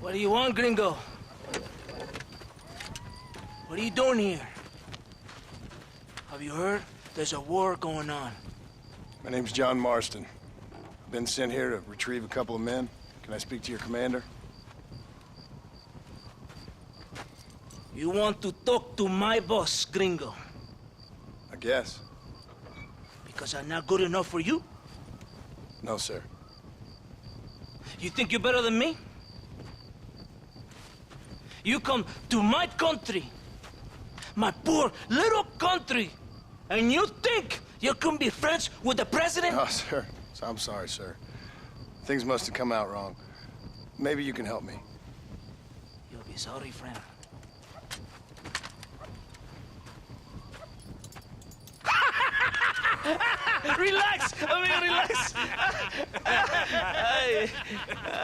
What do you want, gringo? What are you doing here? Have you heard? There's a war going on. My name's John Marston. Been sent here to retrieve a couple of men. Can I speak to your commander? You want to talk to my boss, gringo? I guess. Because I'm not good enough for you? No, sir. You think you're better than me? You come to my country, my poor little country, and you think you can be friends with the president? Oh, sir. I'm sorry, sir. Things must have come out wrong. Maybe you can help me. You'll be sorry, friend. Relax, amigo, relax.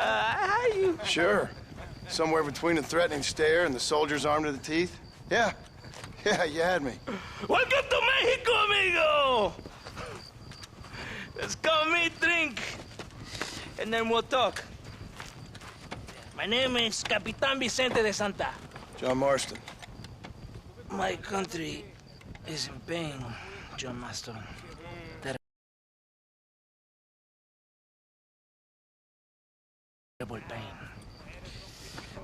How you? Sure. Somewhere between a threatening stare and the soldier's armed to the teeth? Yeah. Yeah, you had me. Welcome to Mexico, amigo! Let's come meet, drink, and then we'll talk. My name is Capitan Vicente de Santa. John Marston. My country is in pain, John Marston. Terrible pain.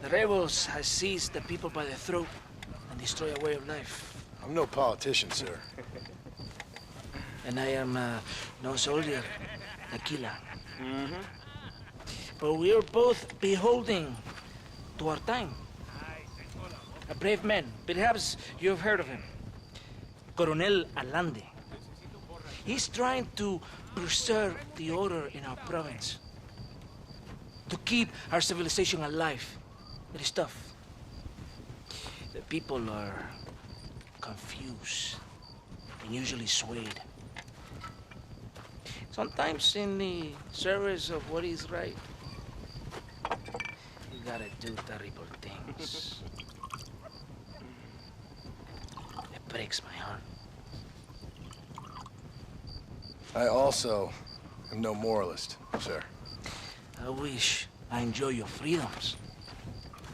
The rebels have seized the people by the throat and destroy a way of life. I'm no politician, sir. And I am no soldier, a killer. But we are both beholding to our time. A brave man, perhaps you've heard of him. Coronel Allende. He's trying to preserve the order in our province. To keep our civilization alive. It is tough. The people are confused and usually swayed. Sometimes in the service of what is right, you gotta do terrible things. It breaks my heart. I also am no moralist, sir. I wish I enjoy your freedoms,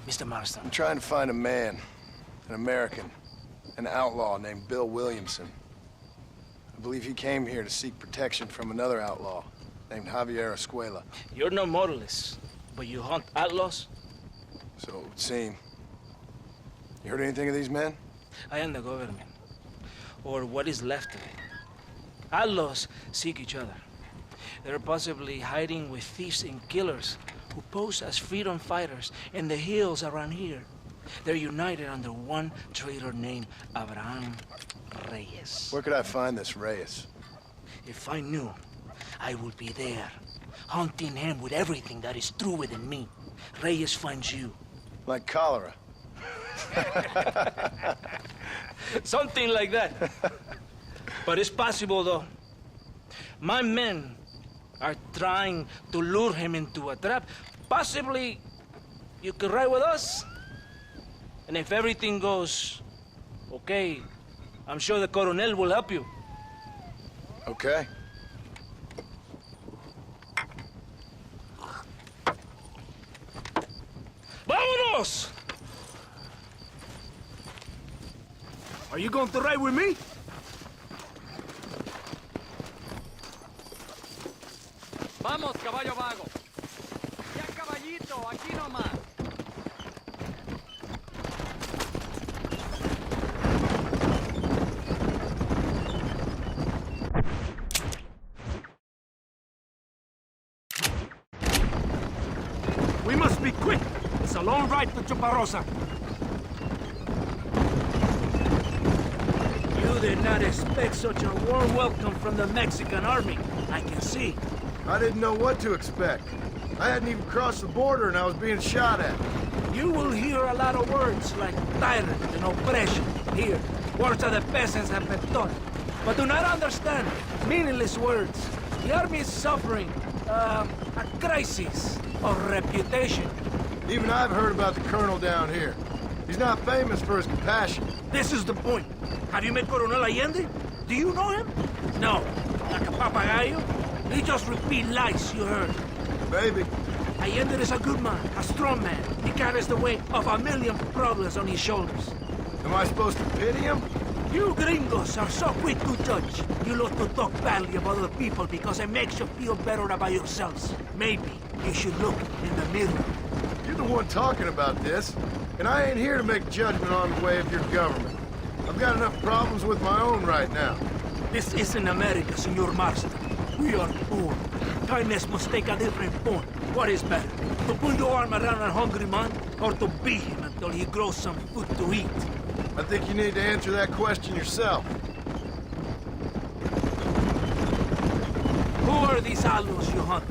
Mr. Marston. I'm trying to find a man, an American, an outlaw named Bill Williamson. I believe he came here to seek protection from another outlaw named Javier Escuela. You're no moralist, but you hunt outlaws? So it would seem. You heard anything of these men? I am the government, or what is left of it. Outlaws seek each other. They're possibly hiding with thieves and killers who pose as freedom fighters in the hills around here. They're united under one traitor named Abraham Reyes. Where could I find this Reyes? If I knew, I would be there, hunting him with everything that is true within me. Reyes finds you. Like cholera. Something like that. But it's possible, though. My men are trying to lure him into a trap. Possibly, you could ride with us. And if everything goes okay, I'm sure the Coronel will help you. Okay. ¡Vámonos! Are you going to ride with me? Vamos, caballo vago. Ya, caballito, aquí nomás. We must be quick. It's a long ride to Chuparosa. You did not expect such a warm welcome from the Mexican army. I can see. I didn't know what to expect. I hadn't even crossed the border and I was being shot at. You will hear a lot of words like tyrant and oppression here. Words that the peasants have been taught. But do not understand meaningless words. The army is suffering a crisis of reputation. Even I've heard about the colonel down here. He's not famous for his compassion. This is the point. Have you met Coronel Allende? Do you know him? No. Like a papagayo? He just repeat lies you heard. Maybe. Allende is a good man, a strong man. He carries the weight of 1,000,000 problems on his shoulders. Am I supposed to pity him? You gringos are so quick to judge. You love to talk badly about other people because it makes you feel better about yourselves. Maybe you should look in the mirror. You're the one talking about this, and I ain't here to make judgment on the way of your government. I've got enough problems with my own right now. This isn't America, Senor Marston. We are poor. Kindness must take a different form. What is better, to put your arm around a hungry man, or to beat him until he grows some food to eat? I think you need to answer that question yourself. Who are these outlaws you hunt?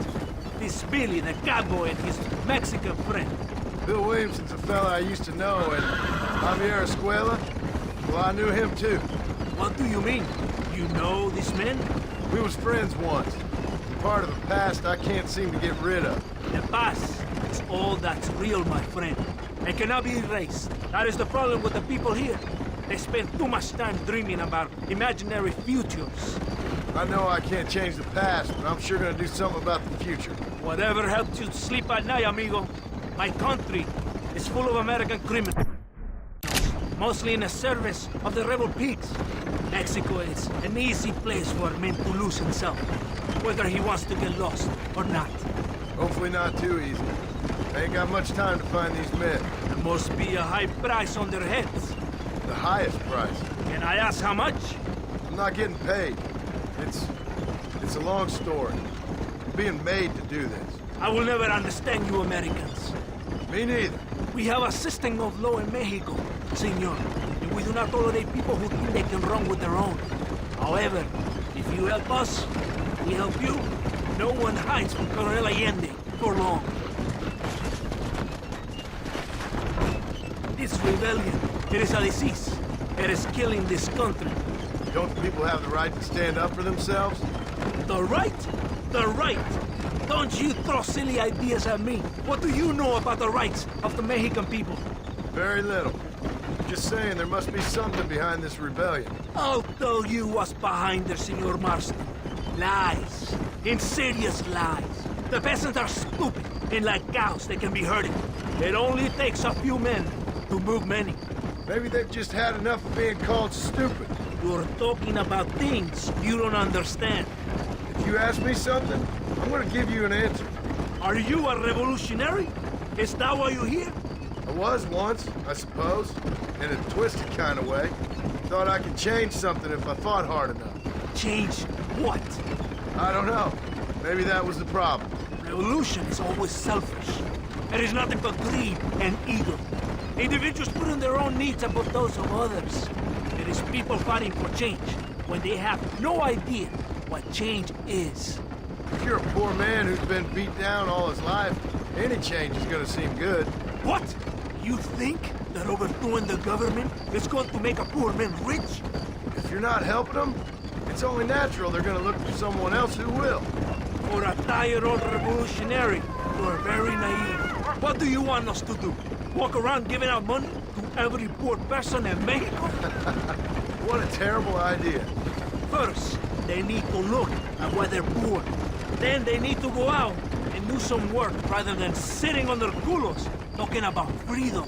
This Billy, the cowboy, and his Mexican friend. Bill Williamson's a fella I used to know, and Javier Escuela, well, I knew him too. What do you mean? You know these men? We was friends once. Part of the past I can't seem to get rid of. The past is all that's real, my friend. It cannot be erased. That is the problem with the people here. They spend too much time dreaming about imaginary futures. I know I can't change the past, but I'm sure gonna do something about the future. Whatever helps you sleep at night, amigo. My country is full of American criminals, mostly in the service of the rebel pigs. Mexico is an easy place for a man to lose himself, whether he wants to get lost or not. Hopefully not too easy. I ain't got much time to find these men. There must be a high price on their heads. The highest price. Can I ask how much? I'm not getting paid. It's a long story. I'm being made to do this. I will never understand you Americans. Me neither. We have a system of law in Mexico, senor, and we do not tolerate people who think they can run with their own. However, if you help us, we help you. No one hides from Colonel Allende for long. This rebellion, it is a disease. It is killing this country. Don't the people have the right to stand up for themselves? The right? The right! Don't you throw silly ideas at me. What do you know about the rights of the Mexican people? Very little. Just saying there must be something behind this rebellion. I'll tell you what's behind there, Senor Marston. Lies. Insidious lies. The peasants are stupid, and like cows, they can be herded. It only takes a few men to move many. Maybe they've just had enough of being called stupid. You're talking about things you don't understand. If you ask me something, I'm gonna give you an answer. Are you a revolutionary? Is that why you're here? I was once, I suppose, in a twisted kind of way. Thought I could change something if I fought hard enough. Change what? I don't know. Maybe that was the problem. Revolution is always selfish. It is nothing but greed and ego. Individuals putting their own needs above those of others. It is people fighting for change when they have no idea what change is. If you're a poor man who's been beat down all his life, any change is gonna seem good. What? You think that overthrowing the government is going to make a poor man rich? If you're not helping them, it's only natural they're gonna look for someone else who will. For a tired old revolutionary, you are very naive. What do you want us to do? Walk around giving out money to every poor person in Mexico? What a terrible idea. First, they need to look at why they're poor. Then they need to go out and do some work rather than sitting on their culos talking about freedom.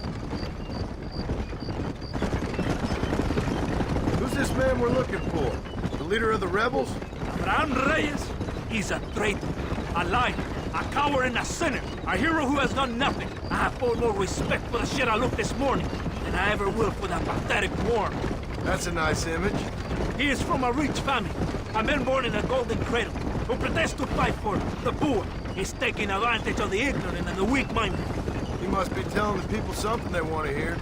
Who's this man we're looking for? The leader of the rebels? Abraham Reyes, he's a traitor, a liar, a coward and a sinner, a hero who has done nothing. I have far more respect for the shit I looked this morning than I ever will for that pathetic worm. That's a nice image. He is from a rich family, a man born in a golden cradle, who pretends to fight for the poor. He's taking advantage of the ignorant and the weak-minded. He must be telling the people something they want to hear.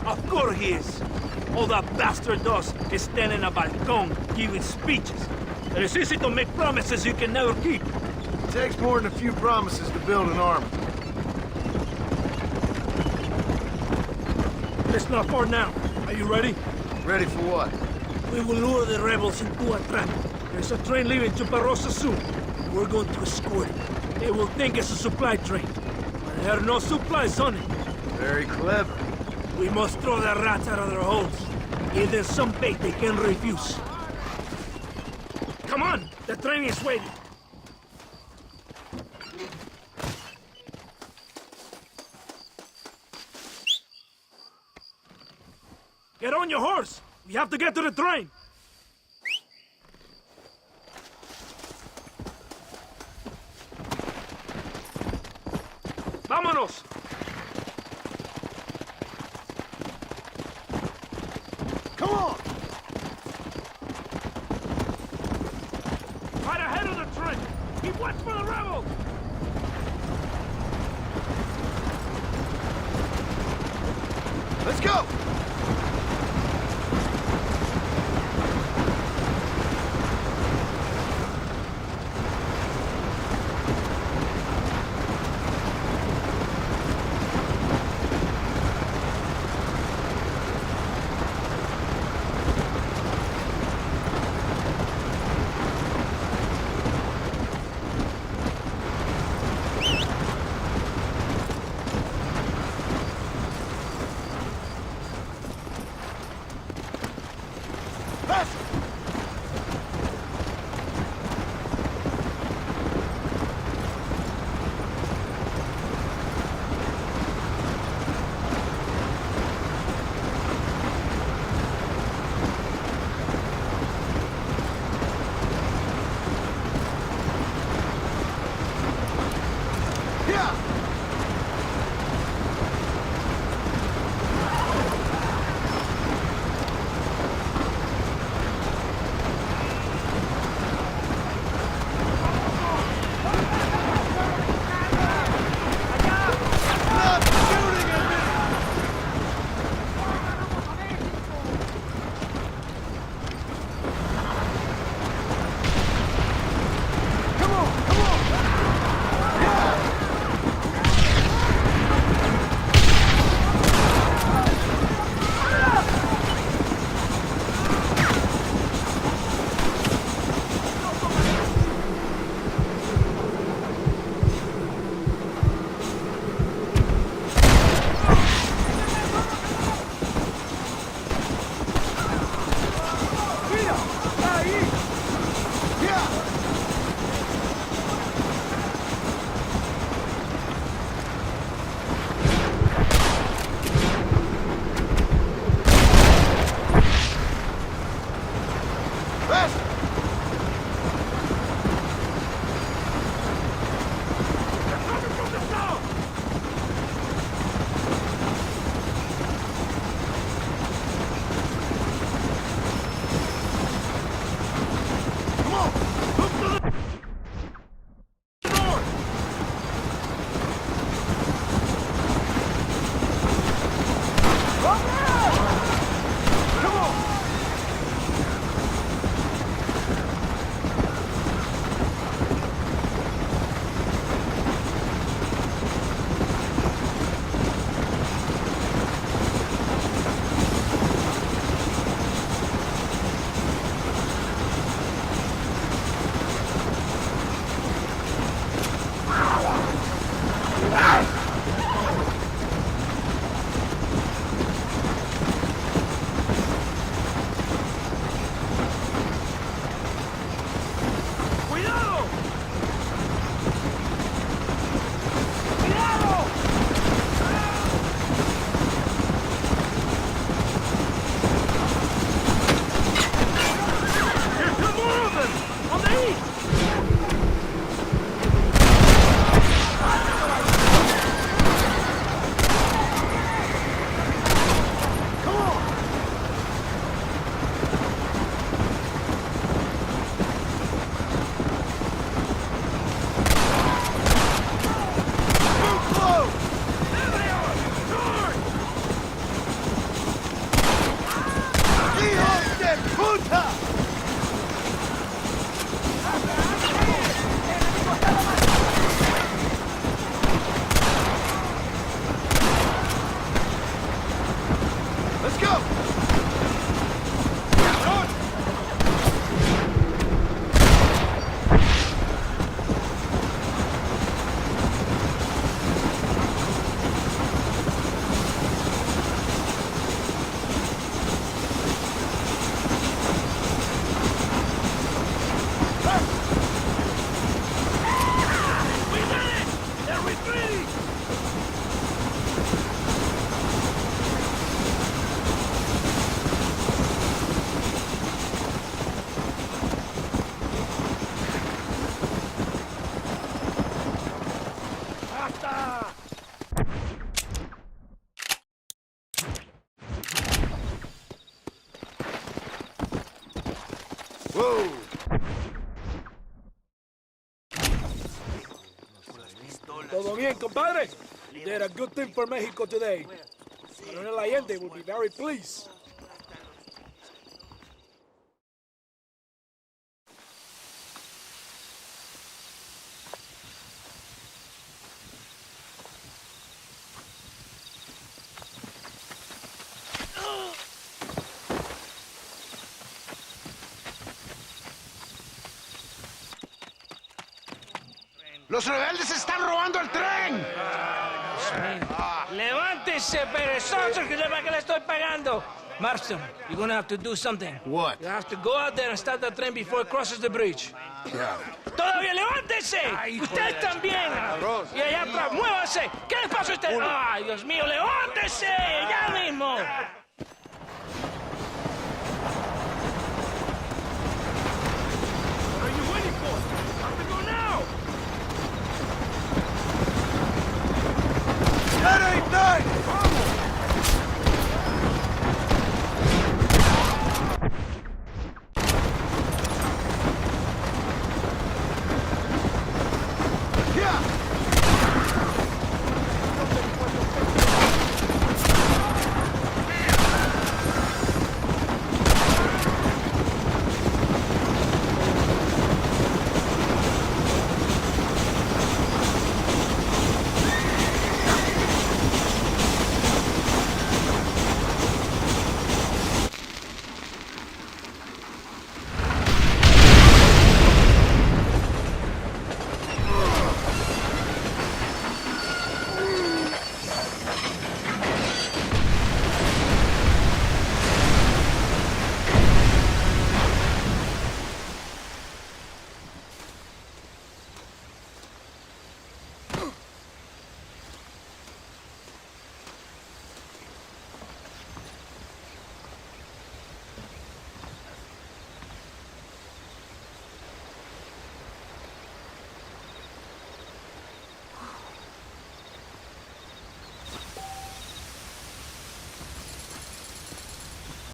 Of course he is. All that bastard does is stand in a balcony giving speeches. It is easy to make promises you can never keep. It takes more than a few promises to build an army. It's not far now. Are you ready? Ready for what? We will lure the rebels into a trap. There's a train leaving Chuparosa soon. We're going to escort it. They will think it's a supply train. But there are no supplies on it. Very clever. We must throw the rats out of their holes. Give them some bait they can refuse. Come on! The train is waiting. Get on your horse! We have to get to the train! Vámonos! Come on! Right ahead of the train! Keep watch for the rebels! Let's go! Whoa! Todo bien, compadre? You did a good thing for Mexico today. Coronel Allende will be very pleased. ¡Los rebeldes están robando el tren! ¡Levántense, perezosos, que yo para qué le estoy pagando! Marston, you're gonna have to do something. What? You have to go out there and start the train before it crosses the bridge. Yeah. ¡Todavía levántense! ¡Ustedes también! Y allá atrás, muévanse. ¿Qué les pasa a ustedes? ¡Ay, Dios mío, levántense! ¡Ya mismo!